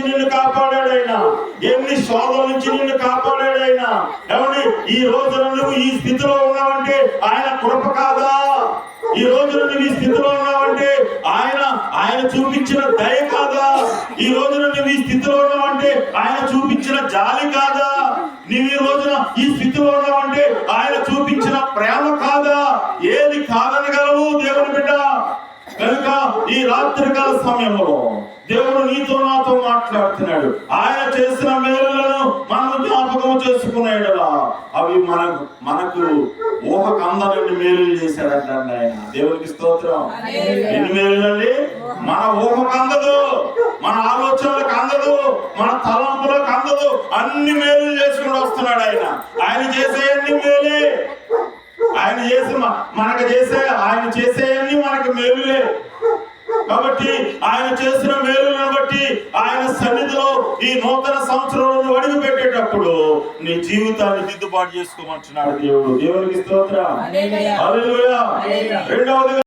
నిన్ను కాపాడాడు ఆయన, ఎన్ని శోధల నుంచి నిన్ను కాపాడాడు ఆయన. ఏమండి, ఈ రోజున నువ్వు ఈ స్థితిలో ఉన్నావంటే ఆయన కృప కాదా? ఈ రోజున నువ్వు ఈ స్థితిలో ఉన్నావంటే ఆయన చూపించిన దయ కాదా? ఈ రోజున నువ్వు ఈ స్థితిలో ఉన్నావంటే ఆయన చూపించిన జాలి కాదా? నువ్వు ఈ రోజున ఈ స్థితిలో ఉన్నావంటే ఆయన చూపించిన ప్రేమ కాదా? ఏది కాదనగలవు దేవుని బిడ్డ? కనుక ఈ రాత్రికాల సమయంలో దేవుడు నీతో నాతో మాట్లాడుతున్నాడు. ఆయన చేసిన మేలులను మనం జ్ఞాపకం చేసుకున్నాడు. అవి మనకు ఊహకు అందనండి మేలు చేశాడంట ఆయన. దేవునికి స్తోత్రం. ఎన్ని మేలులండి? మన ఊహకు అందదు, మన ఆలోచనలకు అందదు, మన తలంపులకు అందదు. అన్ని మేలు చేసుకుని వస్తున్నాడు ఆయన. ఆయన చేసే అన్ని మేలే. ఆయన చేసేయన్ని మనకి మేలులే. కాబట్టి ఆయన చేసిన మేలులను బట్టి ఆయన సన్నిధిలో ఈ నూతన సంవత్సరంలో అడుగు పెట్టేటప్పుడు నీ జీవితాన్ని దిద్దుబాటు చేసుకోమంటున్నాడు దేవుడు. దేవునికి స్తోత్రం. హల్లెలూయా. రెండవది